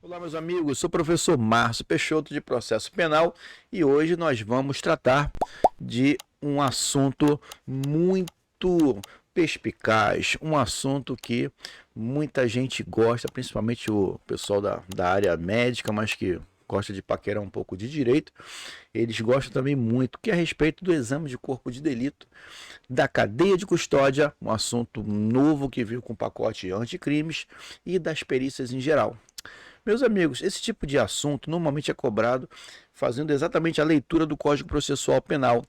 Olá, meus amigos, sou o professor Márcio Peixoto de Processo Penal e hoje nós vamos tratar de um assunto muito perspicaz, um assunto que muita gente gosta, principalmente o pessoal da área médica, mas que gosta de paquerar um pouco de direito. Eles gostam também muito, que é a respeito do exame de corpo de delito, da cadeia de custódia, um assunto novo que veio com o pacote anticrimes e das perícias em geral. Meus amigos, esse tipo de assunto normalmente é cobrado fazendo exatamente a leitura do Código Processual Penal.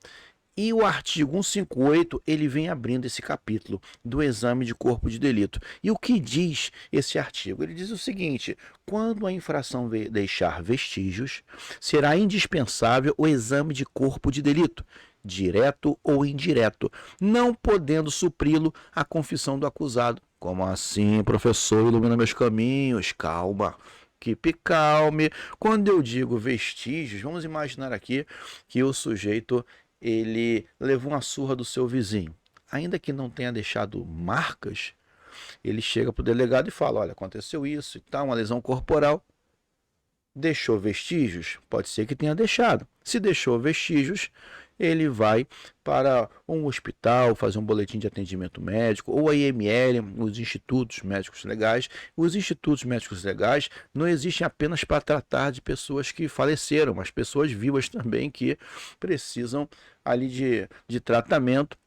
E o artigo 158, ele vem abrindo esse capítulo do exame de corpo de delito. E o que diz esse artigo? Ele diz o seguinte: quando a infração deixar vestígios, será indispensável o exame de corpo de delito, direto ou indireto, não podendo supri-lo a confissão do acusado. Como assim, professor, ilumina meus caminhos? Calma. Keep calme. Quando eu digo vestígios, vamos imaginar aqui que o sujeito ele levou uma surra do seu vizinho. Ainda que não tenha deixado marcas, ele chega para o delegado e fala: olha, aconteceu isso e tal, uma lesão corporal. Deixou vestígios? Pode ser que tenha deixado. Se deixou vestígios, ele vai para um hospital fazer um boletim de atendimento médico, ou a IML, os institutos médicos legais. Os institutos médicos legais não existem apenas para tratar de pessoas que faleceram, mas pessoas vivas também que precisam ali de tratamento.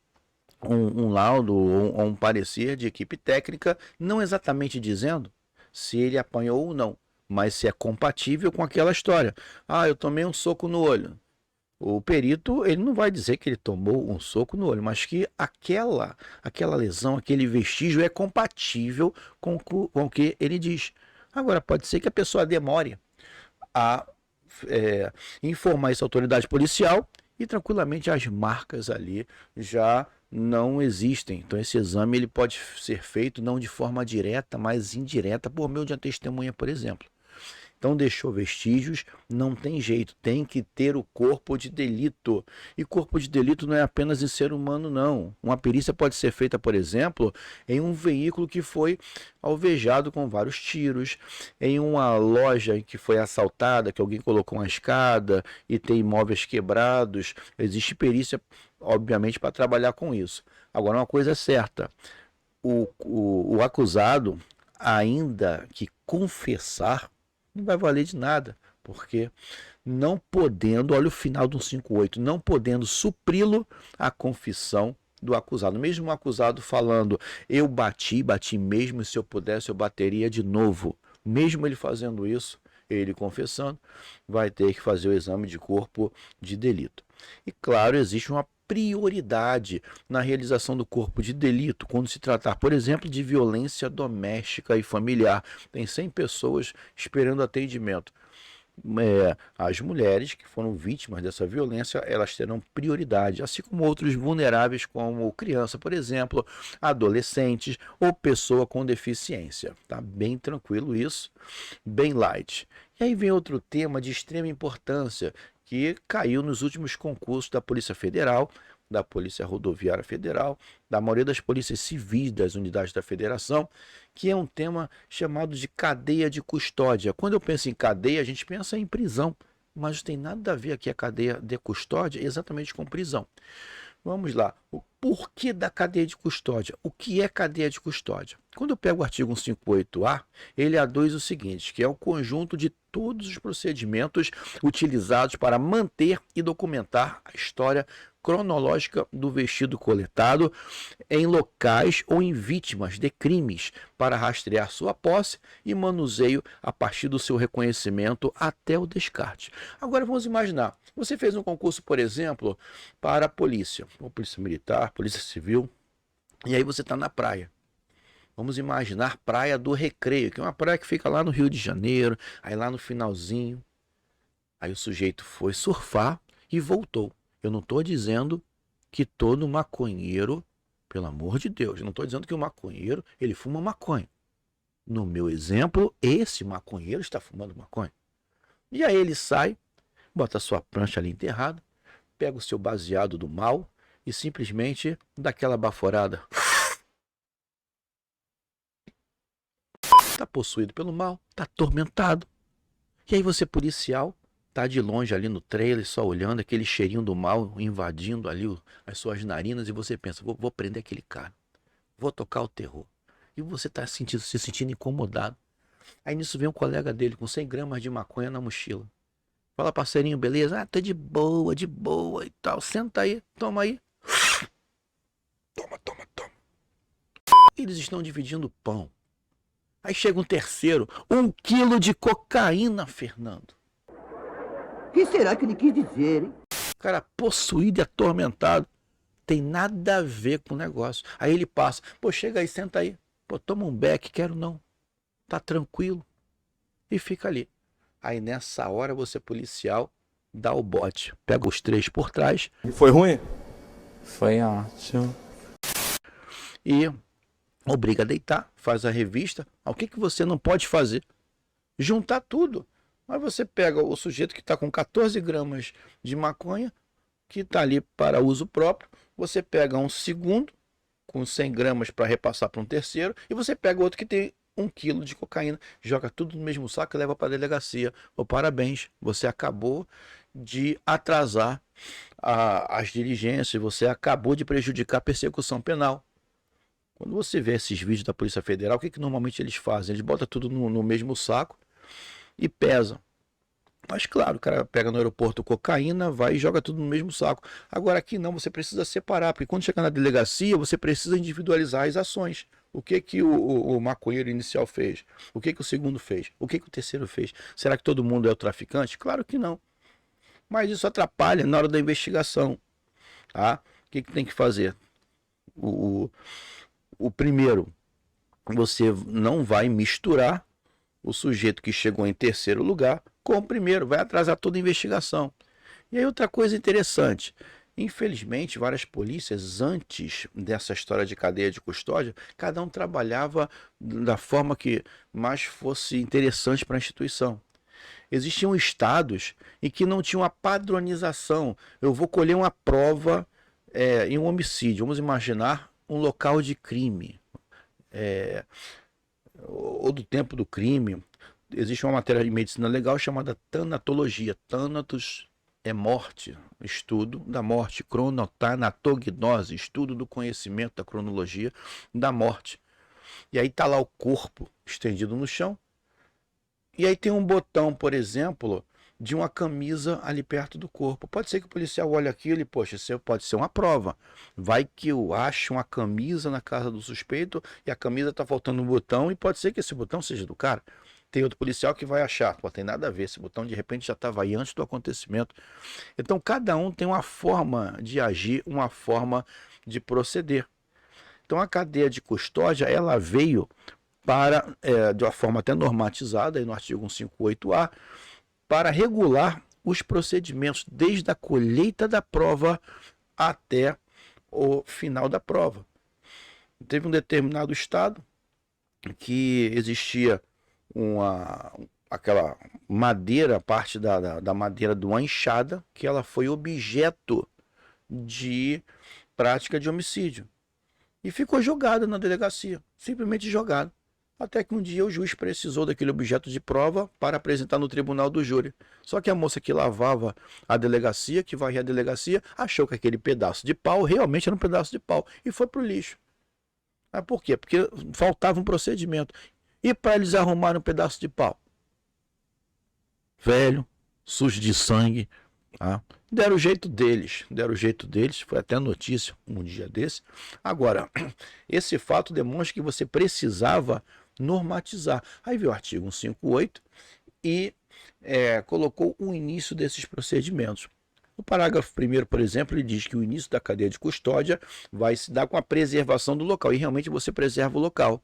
Um laudo ou um parecer de equipe técnica, não exatamente dizendo se ele apanhou ou não, mas se é compatível com aquela história. Ah, eu tomei um soco no olho. O perito, ele não vai dizer que ele tomou um soco no olho, mas que aquela lesão, aquele vestígio é compatível com o que ele diz. Agora, pode ser que a pessoa demore a informar essa autoridade policial e tranquilamente as marcas ali já não existem. Então esse exame ele pode ser feito não de forma direta, mas indireta por meio de uma testemunha, por exemplo. Então deixou vestígios, não tem jeito, tem que ter o corpo de delito. E corpo de delito não é apenas em ser humano, não. Uma perícia pode ser feita, por exemplo, em um veículo que foi alvejado com vários tiros, em uma loja que foi assaltada, que alguém colocou uma escada e tem imóveis quebrados. Existe perícia, obviamente, para trabalhar com isso. Agora, uma coisa é certa, o acusado, ainda que confessar, não vai valer de nada, porque não podendo, olha o final do 158, não podendo supri-lo a confissão do acusado. Mesmo o acusado falando, eu bati mesmo, e se eu pudesse eu bateria de novo. Mesmo ele fazendo isso, ele confessando, vai ter que fazer o exame de corpo de delito. E claro, existe uma prioridade na realização do corpo de delito, quando se tratar, por exemplo, de violência doméstica e familiar. Tem 100 pessoas esperando atendimento. As mulheres que foram vítimas dessa violência, elas terão prioridade, assim como outros vulneráveis, como criança, por exemplo, adolescentes ou pessoa com deficiência. Tá bem tranquilo isso, bem light. E aí vem outro tema de extrema importância que caiu nos últimos concursos da Polícia Federal, da Polícia Rodoviária Federal, da maioria das polícias civis das unidades da federação, que é um tema chamado de cadeia de custódia. Quando eu penso em cadeia, a gente pensa em prisão, mas não tem nada a ver aqui a cadeia de custódia exatamente com prisão. Vamos lá. O porquê da cadeia de custódia? O que é cadeia de custódia? Quando eu pego o artigo 158-A, ele aduz o seguinte, que é o conjunto de todos os procedimentos utilizados para manter e documentar a história cronológica do vestido coletado em locais ou em vítimas de crimes para rastrear sua posse e manuseio a partir do seu reconhecimento até o descarte. Agora vamos imaginar, você fez um concurso, por exemplo, para a polícia, ou polícia militar, polícia civil, e aí você está na praia. Vamos imaginar Praia do Recreio, que é uma praia que fica lá no Rio de Janeiro, aí lá no finalzinho. Aí o sujeito foi surfar e voltou. Eu não estou dizendo que todo maconheiro, pelo amor de Deus, eu não estou dizendo que o maconheiro, ele fuma maconha. No meu exemplo, esse maconheiro está fumando maconha. E aí ele sai, bota a sua prancha ali enterrada, pega o seu baseado do mal e simplesmente dá aquela baforada. Está possuído pelo mal, está atormentado. E aí você, policial, tá de longe ali no trailer, só olhando aquele cheirinho do mal invadindo ali as suas narinas, e você pensa, vou prender aquele cara, vou tocar o terror. E você tá se sentindo incomodado. Aí nisso vem um colega dele com 100 gramas de maconha na mochila. Fala, parceirinho, beleza? Ah, tô de boa e tal. Senta aí, toma aí. Toma. Eles estão dividindo pão. Aí chega um terceiro, 1 quilo de cocaína, Fernando. O que será que ele quis dizer, hein? O cara possuído e atormentado. Tem nada a ver com o negócio. Aí ele passa. Pô, chega aí, senta aí. Pô, toma um beck, quero não. Tá tranquilo. E fica ali. Aí nessa hora você, policial, dá o bote. Pega os 3 por trás. Foi ruim? Foi ótimo. E obriga a deitar, faz a revista. O que você não pode fazer? Juntar tudo. Mas você pega o sujeito que está com 14 gramas de maconha, que está ali para uso próprio. Você pega um segundo, com 100 gramas para repassar para um terceiro. E você pega outro que tem 1 quilo de cocaína, joga tudo no mesmo saco e leva para a delegacia. Oh, parabéns, você acabou de atrasar as diligências, você acabou de prejudicar a persecução penal. Quando você vê esses vídeos da Polícia Federal, o que normalmente eles fazem? Eles botam tudo no mesmo saco e pesam. Mas claro, o cara pega no aeroporto cocaína, vai e joga tudo no mesmo saco. Agora aqui não, você precisa separar, porque quando chegar na delegacia, você precisa individualizar as ações. O que o maconheiro inicial fez? O que o segundo fez? O que o terceiro fez? Será que todo mundo é o traficante? Claro que não. Mas isso atrapalha na hora da investigação. Tá? O que tem que fazer? O primeiro, você não vai misturar o sujeito que chegou em terceiro lugar com o primeiro, vai atrasar toda a investigação. E aí outra coisa interessante, infelizmente várias polícias antes dessa história de cadeia de custódia, cada um trabalhava da forma que mais fosse interessante para a instituição. Existiam estados em que não tinham a padronização. Eu vou colher uma prova em um homicídio, vamos imaginar um local de crime, ou do tempo do crime. Existe uma matéria de medicina legal chamada tanatologia. Thanatos é morte, estudo da morte. Cronotanatognose, estudo do conhecimento da cronologia da morte. E aí está lá o corpo estendido no chão. E aí tem um botão, por exemplo, de uma camisa ali perto do corpo. Pode ser que o policial olhe aquilo e, poxa, isso pode ser uma prova. Vai que eu acho uma camisa na casa do suspeito e a camisa está faltando um botão e pode ser que esse botão seja do cara. Tem outro policial que vai achar, pô, tem nada a ver, esse botão de repente já estava aí antes do acontecimento. Então cada um tem uma forma de agir, uma forma de proceder. Então a cadeia de custódia, ela veio para, de uma forma até normatizada, aí no artigo 158A, para regular os procedimentos desde a colheita da prova até o final da prova. Teve um determinado estado que existia aquela madeira, parte da madeira de uma enxada, que ela foi objeto de prática de homicídio. E ficou jogada na delegacia, simplesmente jogada. Até que um dia o juiz precisou daquele objeto de prova para apresentar no tribunal do júri. Só que a moça que lavava a delegacia, que varria a delegacia, achou que aquele pedaço de pau realmente era um pedaço de pau e foi para o lixo. Mas por quê? Porque faltava um procedimento. E para eles arrumarem um pedaço de pau? Velho, sujo de sangue. Tá? Deram o jeito deles, foi até notícia um dia desse. Agora, esse fato demonstra que você precisava normatizar. Aí veio o artigo 158 e colocou o início desses procedimentos. O parágrafo 1º, por exemplo, ele diz que o início da cadeia de custódia vai se dar com a preservação do local, e realmente você preserva o local.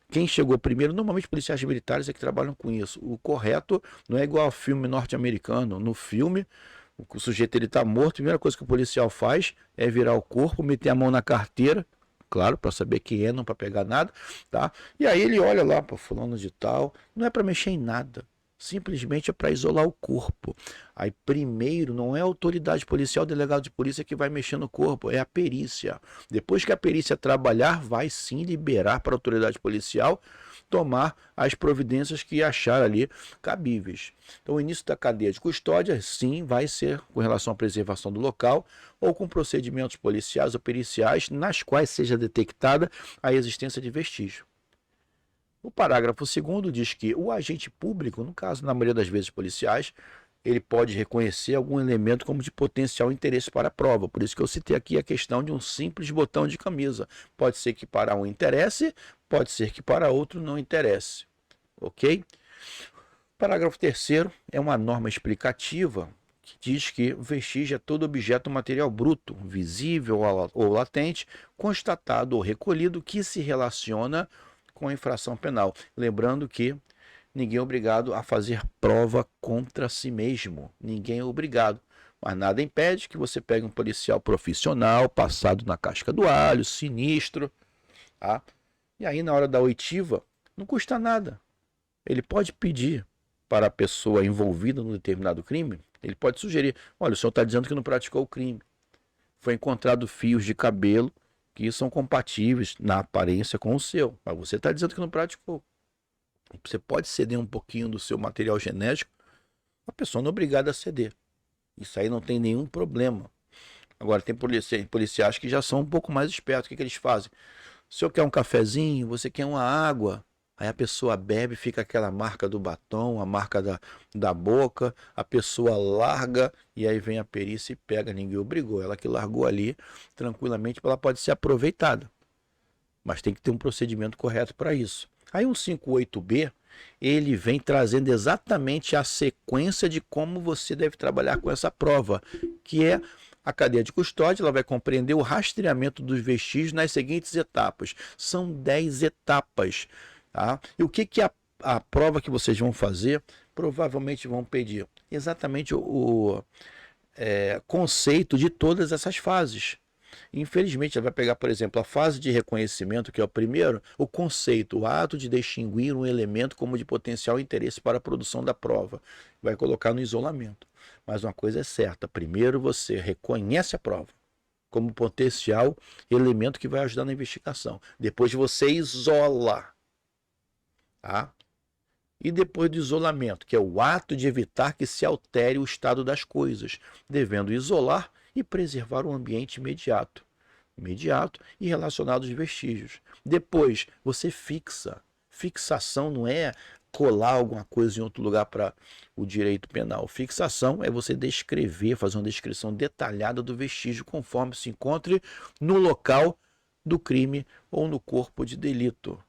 Quem chegou primeiro, normalmente policiais militares é que trabalham com isso. O correto não é igual ao filme norte-americano. No filme, o sujeito está morto, a primeira coisa que o policial faz é virar o corpo, meter a mão na carteira, claro, para saber quem é, não para pegar nada, tá? E aí ele olha lá para fulano de tal, não é para mexer em nada. Simplesmente é para isolar o corpo. Aí primeiro não é a autoridade policial, o delegado de polícia que vai mexer no corpo, é a perícia. Depois que a perícia trabalhar, vai sim liberar para a autoridade policial tomar as providências que achar ali cabíveis. Então, o início da cadeia de custódia, sim, vai ser com relação à preservação do local ou com procedimentos policiais ou periciais nas quais seja detectada a existência de vestígio. O parágrafo 2º diz que o agente público, no caso, na maioria das vezes policiais, ele pode reconhecer algum elemento como de potencial interesse para a prova. Por isso que eu citei aqui a questão de um simples botão de camisa. Pode ser que para um interesse, pode ser que para outro não interesse. Ok? Parágrafo 3º é uma norma explicativa que diz que vestígio é todo objeto material bruto, visível ou latente, constatado ou recolhido que se relaciona com a infração penal. Lembrando que ninguém é obrigado a fazer prova contra si mesmo. Ninguém é obrigado. Mas nada impede que você pegue um policial profissional, passado na casca do alho, sinistro, tá? E aí, na hora da oitiva, não custa nada. Ele pode pedir para a pessoa envolvida num determinado crime, ele pode sugerir: olha, o senhor está dizendo que não praticou o crime. Foi encontrado fios de cabelo que são compatíveis na aparência com o seu, mas você está dizendo que não praticou. Você pode ceder um pouquinho do seu material genético, a pessoa não é obrigada a ceder. Isso aí não tem nenhum problema. Agora, tem policiais que já são um pouco mais espertos. O que eles fazem? O senhor quer um cafezinho, você quer uma água, aí a pessoa bebe, fica aquela marca do batom, a marca da boca, a pessoa larga e aí vem a perícia e pega, ninguém obrigou. Ela que largou ali, tranquilamente, ela pode ser aproveitada. Mas tem que ter um procedimento correto para isso. Aí o 58B, ele vem trazendo exatamente a sequência de como você deve trabalhar com essa prova, que é a cadeia de custódia. Ela vai compreender o rastreamento dos vestígios nas seguintes etapas. São 10 etapas. Tá? E o que a prova que vocês vão fazer, provavelmente vão pedir exatamente o conceito de todas essas fases. Infelizmente, ela vai pegar, por exemplo, a fase de reconhecimento, que é o primeiro, o conceito, o ato de distinguir um elemento como de potencial interesse para a produção da prova. Vai colocar no isolamento. Mas uma coisa é certa, primeiro você reconhece a prova como potencial elemento que vai ajudar na investigação. Depois você isola. Tá? E depois do isolamento, que é o ato de evitar que se altere o estado das coisas, devendo isolar e preservar o ambiente imediato e relacionado aos vestígios. Depois, você fixa. Fixação não é colar alguma coisa em outro lugar para o direito penal. Fixação é você descrever, fazer uma descrição detalhada do vestígio conforme se encontre no local do crime ou no corpo de delito.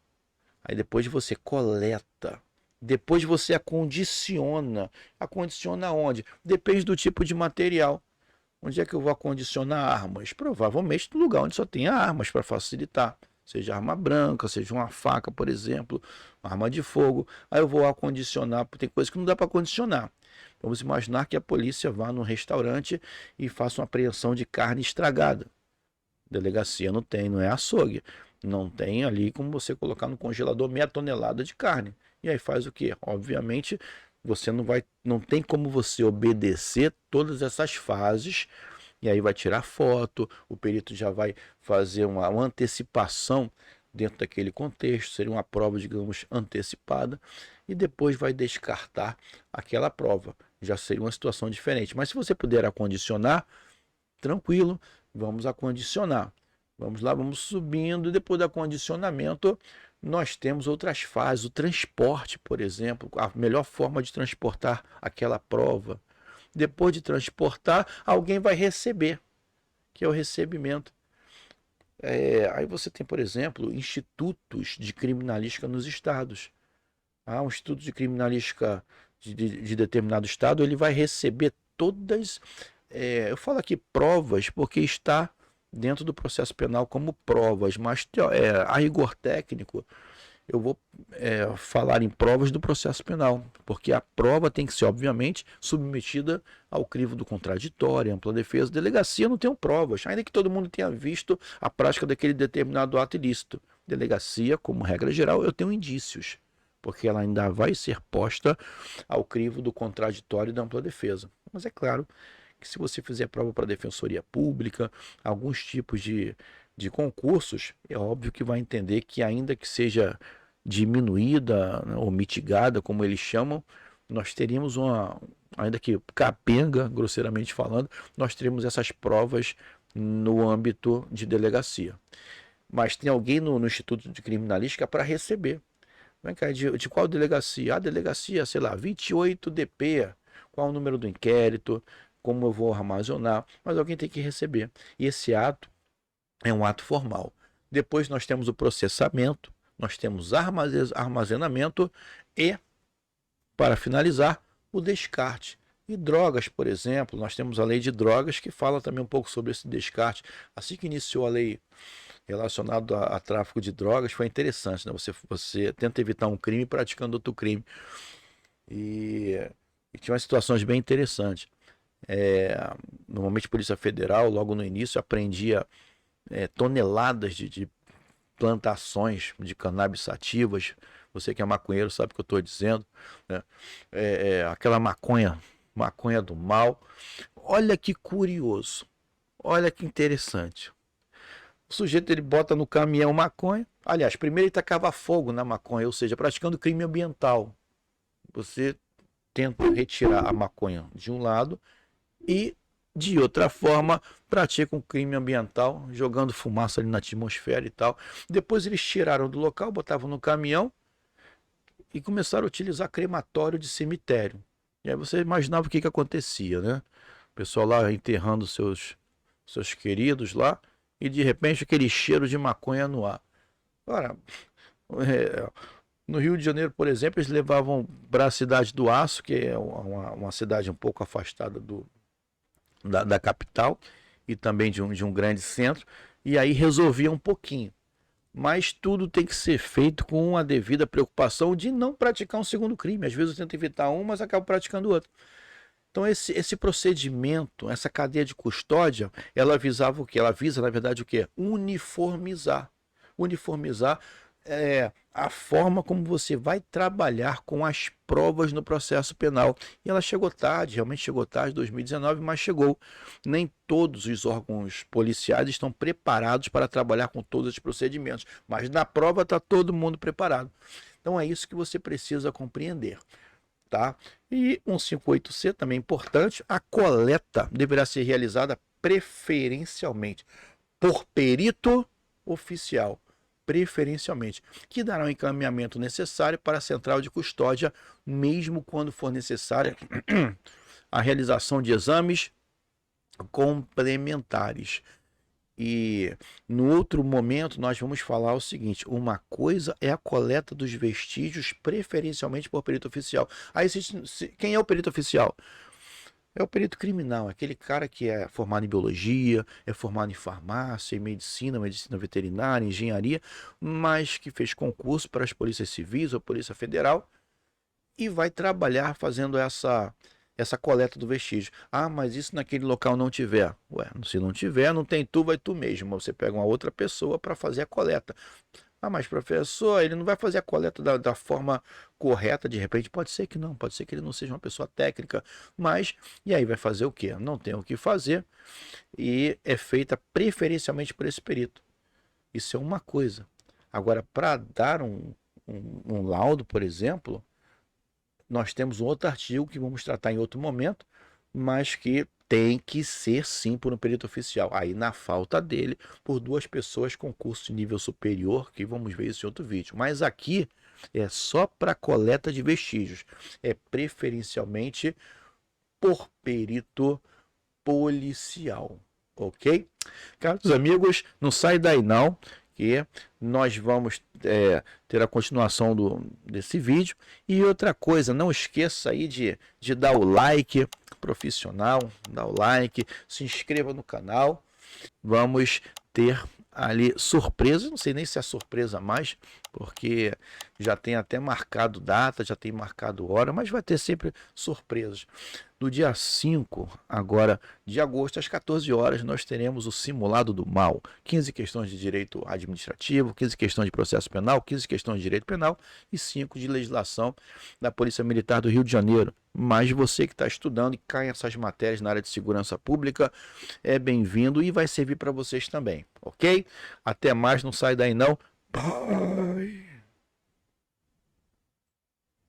Aí depois você coleta. Depois você acondiciona. Acondiciona onde? Depende do tipo de material. Onde é que eu vou acondicionar armas? Provavelmente no lugar onde só tenha armas para facilitar. Seja arma branca, seja uma faca, por exemplo, uma arma de fogo. Aí eu vou acondicionar, porque tem coisa que não dá para acondicionar. Vamos imaginar que a polícia vá num restaurante e faça uma apreensão de carne estragada. Delegacia não tem, não é açougue. Não tem ali como você colocar no congelador meia tonelada de carne. E aí faz o quê? Obviamente, você não tem como você obedecer todas essas fases, e aí vai tirar foto, o perito já vai fazer uma antecipação dentro daquele contexto, seria uma prova, digamos, antecipada, e depois vai descartar aquela prova. Já seria uma situação diferente. Mas se você puder acondicionar, tranquilo, vamos acondicionar. Vamos lá, vamos subindo, e depois do acondicionamento, nós temos outras fases, o transporte, por exemplo, a melhor forma de transportar aquela prova. Depois de transportar, alguém vai receber, que é o recebimento. Aí você tem, por exemplo, institutos de criminalística nos estados. Um instituto de criminalística de determinado estado, ele vai receber todas, eu falo aqui provas, porque está dentro do processo penal como provas, mas a rigor técnico, eu vou falar em provas do processo penal, porque a prova tem que ser, obviamente, submetida ao crivo do contraditório, ampla defesa. Delegacia não tem provas, ainda que todo mundo tenha visto a prática daquele determinado ato ilícito. Delegacia, como regra geral, eu tenho indícios, porque ela ainda vai ser posta ao crivo do contraditório e da ampla defesa. Mas é claro que se você fizer prova para a Defensoria Pública, alguns tipos de concursos, é óbvio que vai entender que, ainda que seja diminuída, né, ou mitigada, como eles chamam, nós teríamos ainda que capenga, grosseiramente falando, nós teríamos essas provas no âmbito de delegacia. Mas tem alguém no Instituto de Criminalística para receber. Vem cá, de qual delegacia? A delegacia, sei lá, 28DP. Qual o número do inquérito? Como eu vou armazenar? Mas alguém tem que receber. E esse ato é um ato formal. Depois nós temos o processamento, nós temos armazenamento e, para finalizar, o descarte. E drogas, por exemplo, nós temos a lei de drogas que fala também um pouco sobre esse descarte. Assim que iniciou a lei relacionado a tráfico de drogas, foi interessante, né? Você tenta evitar um crime praticando outro crime. E tinha umas situações bem interessantes. Normalmente a Polícia Federal, logo no início, apreendia toneladas de plantações de cannabis sativas. Você que é maconheiro sabe o que eu estou dizendo, né? Aquela maconha do mal. Olha que curioso, olha que interessante. O sujeito ele bota no caminhão maconha. Aliás, primeiro ele tacava fogo na maconha, ou seja, praticando crime ambiental. Você tenta retirar a maconha de um lado e, de outra forma, pratica um crime ambiental, jogando fumaça ali na atmosfera e tal. Depois eles tiraram do local, botavam no caminhão e começaram a utilizar crematório de cemitério. E aí você imaginava o que acontecia, né? O pessoal lá enterrando seus queridos lá, e de repente aquele cheiro de maconha no ar. Ora, no Rio de Janeiro, por exemplo, eles levavam para a Cidade do Aço, que é uma cidade um pouco afastada da capital e também de um grande centro, e aí resolvia um pouquinho. Mas tudo tem que ser feito com a devida preocupação de não praticar um segundo crime. Às vezes eu tento evitar um, mas acabo praticando outro. Então esse procedimento, essa cadeia de custódia, ela visava o quê? Ela visa, na verdade, o quê? Uniformizar. Uniformizar a forma como você vai trabalhar com as provas no processo penal. E ela chegou tarde, realmente chegou tarde, 2019, mas chegou. Nem todos os órgãos policiais estão preparados para trabalhar com todos os procedimentos, mas na prova está todo mundo preparado. Então é isso que você precisa compreender. Tá? E 158C também é importante, a coleta deverá ser realizada preferencialmente por perito oficial, preferencialmente, que dará o encaminhamento necessário para a central de custódia, mesmo quando for necessária a realização de exames complementares. E no outro momento nós vamos falar o seguinte: uma coisa é a coleta dos vestígios preferencialmente por perito oficial. Aí quem é o perito oficial? É o perito criminal, aquele cara que é formado em biologia, é formado em farmácia, em medicina veterinária, engenharia, mas que fez concurso para as polícias civis ou Polícia Federal e vai trabalhar fazendo essa coleta do vestígio. Ah, mas isso naquele local não tiver. Ué, se não tiver, não tem tu, vai tu mesmo. Você pega uma outra pessoa para fazer a coleta. Ah, mas professor, ele não vai fazer a coleta da forma correta, de repente? Pode ser que não, pode ser que ele não seja uma pessoa técnica, mas, e aí vai fazer o quê? Não tem o que fazer e é feita preferencialmente por esse perito. Isso é uma coisa. Agora, para dar um laudo, por exemplo, nós temos um outro artigo que vamos tratar em outro momento, mas que tem que ser sim por um perito oficial. Aí, na falta dele, por duas pessoas com curso de nível superior, que vamos ver isso em outro vídeo. Mas aqui é só para coleta de vestígios. É preferencialmente por perito policial. Ok? Caros amigos, não sai daí não, que nós vamos ter a continuação desse vídeo. E outra coisa, não esqueça aí de dar o like profissional, dá o like, se inscreva no canal. Vamos ter ali surpresa, não sei nem se é surpresa mais, porque já tem até marcado data, já tem marcado hora, mas vai ter sempre surpresas. No dia 5 agora de agosto, às 14 horas, nós teremos o Simulado do Mal. 15 questões de direito administrativo, 15 questões de processo penal, 15 questões de direito penal e 5 de legislação da Polícia Militar do Rio de Janeiro. Mas você que está estudando e cai essas matérias na área de segurança pública, é bem-vindo e vai servir para vocês também, ok? Até mais, não sai daí não. Bye!